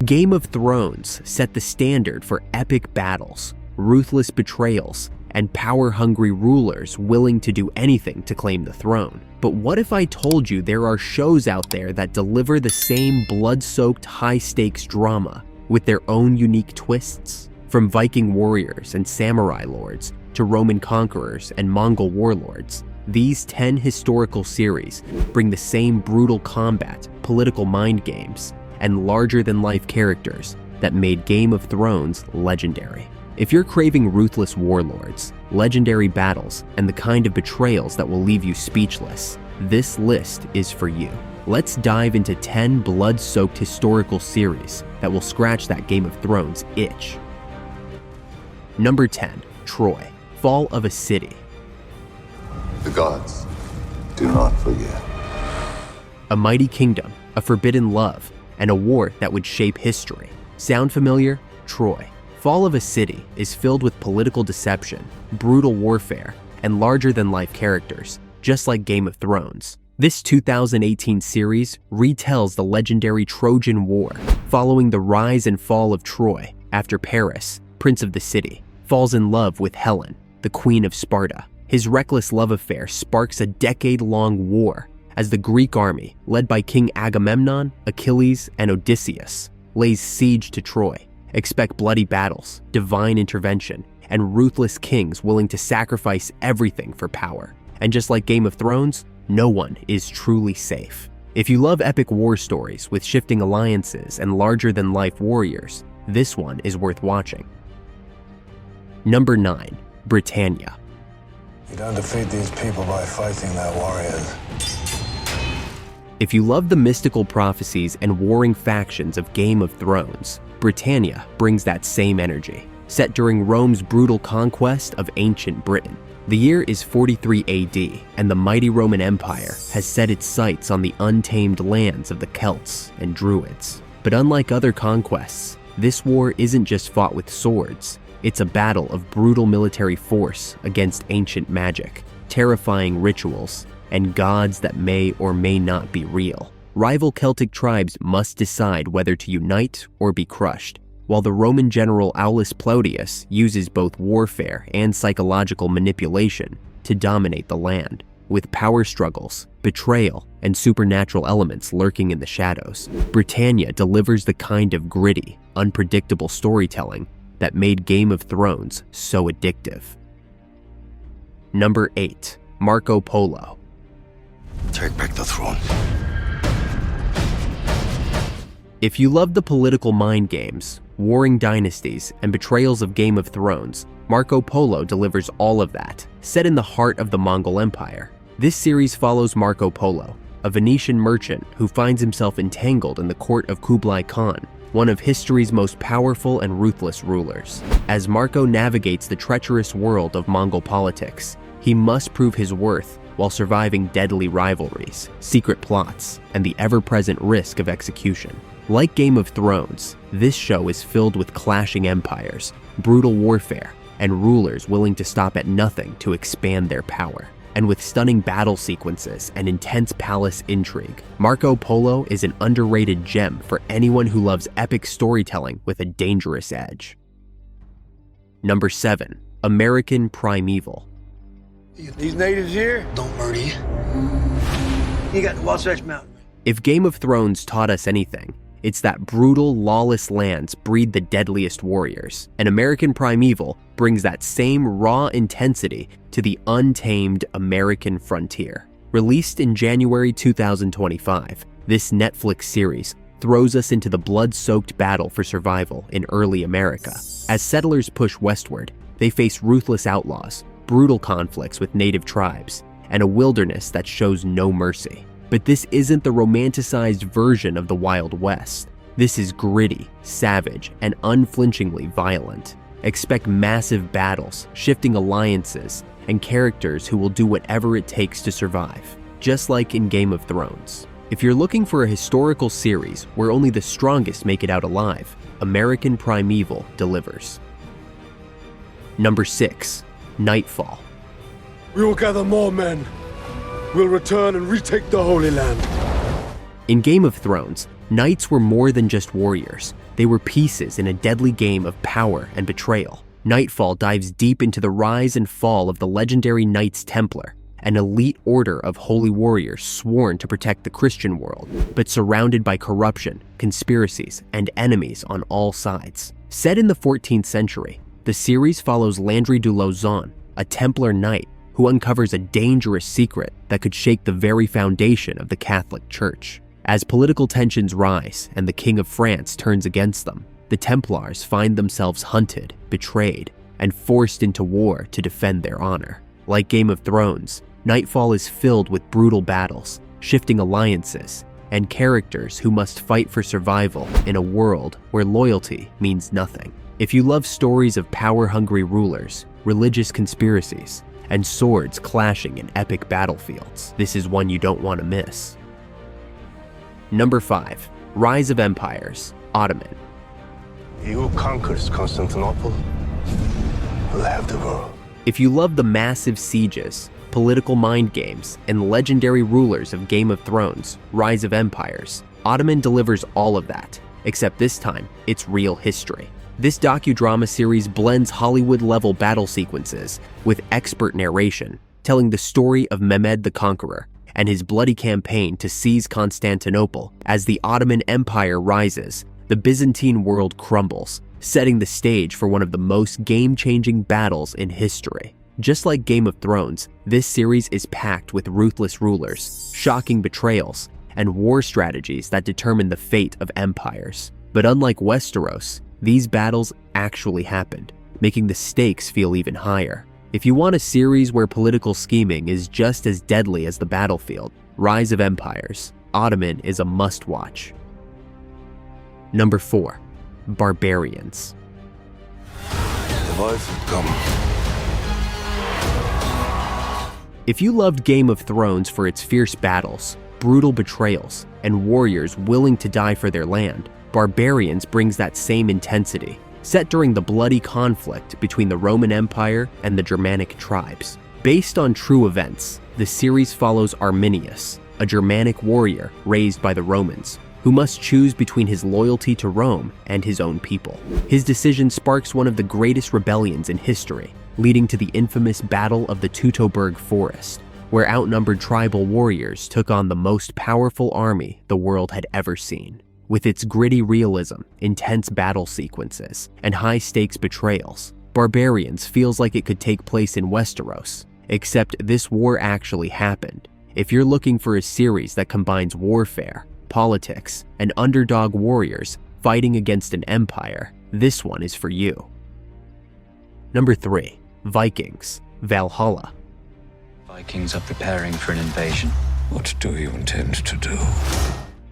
Game of Thrones set the standard for epic battles, ruthless betrayals, and power-hungry rulers willing to do anything to claim the throne. But what if I told you there are shows out there that deliver the same blood-soaked high-stakes drama with their own unique twists? From Viking warriors and samurai lords to Roman conquerors and Mongol warlords, these 10 historical series bring the same brutal combat, political mind games, and larger-than-life characters that made Game of Thrones legendary. If you're craving ruthless warlords, legendary battles, and the kind of betrayals that will leave you speechless, this list is for you. Let's dive into 10 blood-soaked historical series that will scratch that Game of Thrones itch. Number 10, Troy, Fall of a City. The gods do not forget. A mighty kingdom, a forbidden love, and a war that would shape history. Sound familiar? Troy. Fall of a City is filled with political deception, brutal warfare, and larger-than-life characters, just like Game of Thrones. This 2018 series retells the legendary Trojan War, following the rise and fall of Troy after Paris, prince of the city, falls in love with Helen, the queen of Sparta. His reckless love affair sparks a decade-long war as the Greek army, led by King Agamemnon, Achilles, and Odysseus, lays siege to Troy. Expect bloody battles, divine intervention, and ruthless kings willing to sacrifice everything for power. And just like Game of Thrones, no one is truly safe. If you love epic war stories with shifting alliances and larger-than-life warriors, this one is worth watching. Number 9, Britannia. You don't defeat these people by fighting their warriors. If you love the mystical prophecies and warring factions of Game of Thrones, Britannia brings that same energy. Set during Rome's brutal conquest of ancient Britain. The year is 43 AD, and the mighty Roman Empire has set its sights on the untamed lands of the Celts and Druids. But unlike other conquests, this war isn't just fought with swords. It's a battle of brutal military force against ancient magic, terrifying rituals, and gods that may or may not be real. Rival Celtic tribes must decide whether to unite or be crushed, while the Roman general Aulus Plautius uses both warfare and psychological manipulation to dominate the land, with power struggles, betrayal, and supernatural elements lurking in the shadows. Britannia delivers the kind of gritty, unpredictable storytelling that made Game of Thrones so addictive. Number 8, Marco Polo. Take back the throne. If you love the political mind games, warring dynasties, and betrayals of Game of Thrones, Marco Polo delivers all of that. Set in the heart of the Mongol Empire, this series follows Marco Polo, a Venetian merchant who finds himself entangled in the court of Kublai Khan, one of history's most powerful and ruthless rulers. As Marco navigates the treacherous world of Mongol politics, he must prove his worth while surviving deadly rivalries, secret plots, and the ever-present risk of execution. Like Game of Thrones, this show is filled with clashing empires, brutal warfare, and rulers willing to stop at nothing to expand their power. And with stunning battle sequences and intense palace intrigue, Marco Polo is an underrated gem for anyone who loves epic storytelling with a dangerous edge. Number 7, American Primeval. These natives here don't murder you. You got the Wasatch Mountain. If Game of Thrones taught us anything, it's that brutal, lawless lands breed the deadliest warriors, and American Primeval brings that same raw intensity to the untamed American frontier. Released in January 2025, this Netflix series throws us into the blood-soaked battle for survival in early America. As settlers push westward, they face ruthless outlaws, brutal conflicts with native tribes, and a wilderness that shows no mercy. But this isn't the romanticized version of the Wild West. This is gritty, savage, and unflinchingly violent. Expect massive battles, shifting alliances, and characters who will do whatever it takes to survive, just like in Game of Thrones. If you're looking for a historical series where only the strongest make it out alive, American Primeval delivers. Number 6, Nightfall. We will gather more men. We'll return and retake the Holy Land. In Game of Thrones, Knights were more than just warriors. They were pieces in a deadly game of power and betrayal. Nightfall dives deep into the rise and fall of the legendary Knights Templar, an elite order of holy warriors sworn to protect the Christian world, but surrounded by corruption, conspiracies, and enemies on all sides. Set in the 14th century, the series follows Landry de Lauzon, a Templar knight who uncovers a dangerous secret that could shake the very foundation of the Catholic Church. As political tensions rise and the King of France turns against them, the Templars find themselves hunted, betrayed, and forced into war to defend their honor. Like Game of Thrones, Nightfall is filled with brutal battles, shifting alliances, and characters who must fight for survival in a world where loyalty means nothing. If you love stories of power-hungry rulers, religious conspiracies, and swords clashing in epic battlefields, this is one you don't want to miss. Number 5. Rise of Empires, Ottoman. He who conquers Constantinople will have the world. If you love the massive sieges, political mind games, and legendary rulers of Game of Thrones, Rise of Empires, Ottoman delivers all of that, except this time, it's real history. This docudrama series blends Hollywood-level battle sequences with expert narration, telling the story of Mehmed the Conqueror and his bloody campaign to seize Constantinople. As the Ottoman Empire rises, the Byzantine world crumbles, setting the stage for one of the most game-changing battles in history. Just like Game of Thrones, this series is packed with ruthless rulers, shocking betrayals, and war strategies that determine the fate of empires. But unlike Westeros, these battles actually happened, making the stakes feel even higher. If you want a series where political scheming is just as deadly as the battlefield, Rise of Empires, Ottoman is a must-watch. Number 4. Barbarians. The boys come. If you loved Game of Thrones for its fierce battles, brutal betrayals, and warriors willing to die for their land, Barbarians brings that same intensity. Set during the bloody conflict between the Roman Empire and the Germanic tribes. Based on true events, the series follows Arminius, a Germanic warrior raised by the Romans, who must choose between his loyalty to Rome and his own people. His decision sparks one of the greatest rebellions in history, leading to the infamous Battle of the Teutoburg Forest, where outnumbered tribal warriors took on the most powerful army the world had ever seen. With its gritty realism, intense battle sequences, and high-stakes betrayals, Barbarians feels like it could take place in Westeros, except this war actually happened. If you're looking for a series that combines warfare, politics, and underdog warriors fighting against an empire, this one is for you. Number 3. Vikings, Valhalla. Vikings are preparing for an invasion. What do you intend to do?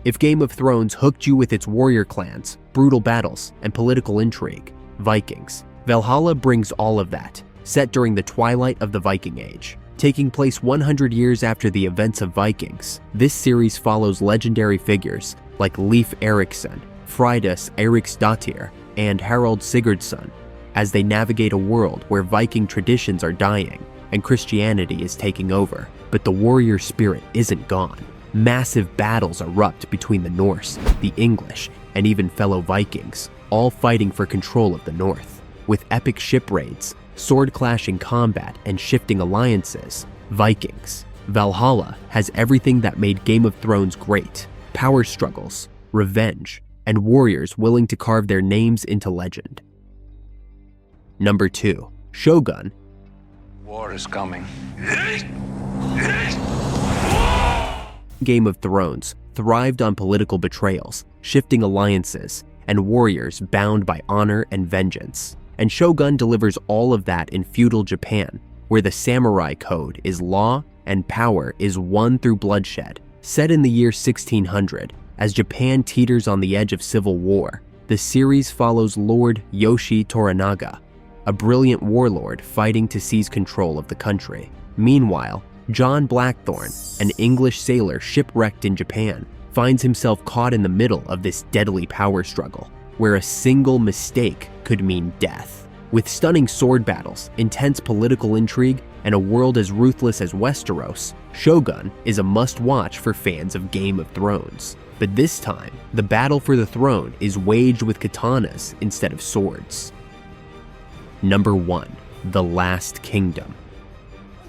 If Game of Thrones hooked you with its warrior clans, brutal battles, and political intrigue, Vikings, Valhalla brings all of that, set during the twilight of the Viking Age. Taking place 100 years after the events of Vikings, this series follows legendary figures like Leif Erikson, Freydis Eriksdottir, and Harald Sigurdsson as they navigate a world where Viking traditions are dying and Christianity is taking over. But the warrior spirit isn't gone. Massive battles erupt between the Norse, the English, and even fellow Vikings, all fighting for control of the North. With epic ship raids, sword-clashing combat, and shifting alliances, Vikings, Valhalla has everything that made Game of Thrones great: power struggles, revenge, and warriors willing to carve their names into legend. Number 2. Shogun. War is coming. Game of Thrones thrived on political betrayals, shifting alliances, and warriors bound by honor and vengeance. And Shogun delivers all of that in feudal Japan, where the samurai code is law and power is won through bloodshed. Set in the year 1600, as Japan teeters on the edge of civil war, the series follows Lord Yoshi Toranaga, a brilliant warlord fighting to seize control of the country. Meanwhile, John Blackthorne, an English sailor shipwrecked in Japan, finds himself caught in the middle of this deadly power struggle, where a single mistake could mean death. With stunning sword battles, intense political intrigue, and a world as ruthless as Westeros, Shogun is a must-watch for fans of Game of Thrones. But this time, the battle for the throne is waged with katanas instead of swords. Number 1. The Last Kingdom.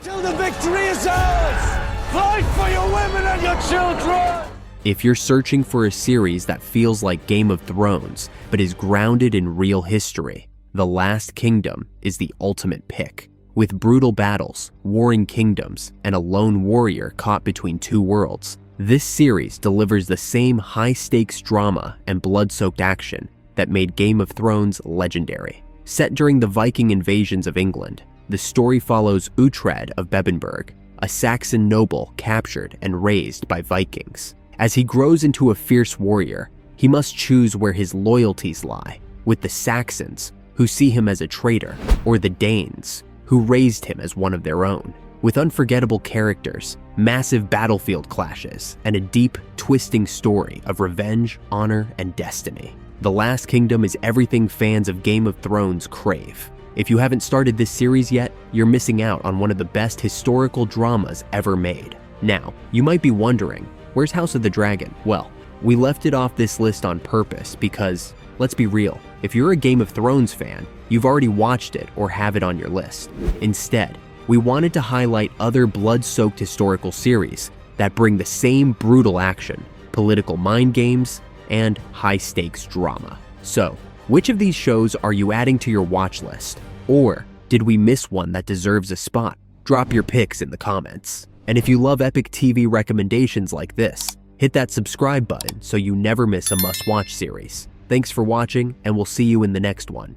Till the victory is ours! Fight for your women and your children! If you're searching for a series that feels like Game of Thrones, but is grounded in real history, The Last Kingdom is the ultimate pick. With brutal battles, warring kingdoms, and a lone warrior caught between two worlds, this series delivers the same high-stakes drama and blood-soaked action that made Game of Thrones legendary. Set during the Viking invasions of England, the story follows Uhtred of Bebbanburg, a Saxon noble captured and raised by Vikings. As he grows into a fierce warrior, he must choose where his loyalties lie, with the Saxons, who see him as a traitor, or the Danes, who raised him as one of their own. With unforgettable characters, massive battlefield clashes, and a deep, twisting story of revenge, honor, and destiny, The Last Kingdom is everything fans of Game of Thrones crave. If you haven't started this series yet, you're missing out on one of the best historical dramas ever made. Now, you might be wondering, where's House of the Dragon? Well, we left it off this list on purpose because, let's be real, if you're a Game of Thrones fan, you've already watched it or have it on your list. Instead, we wanted to highlight other blood-soaked historical series that bring the same brutal action, political mind games, and high-stakes drama. So, which of these shows are you adding to your watch list? Or did we miss one that deserves a spot? Drop your picks in the comments. And if you love epic TV recommendations like this, hit that subscribe button so you never miss a must-watch series. Thanks for watching, and we'll see you in the next one.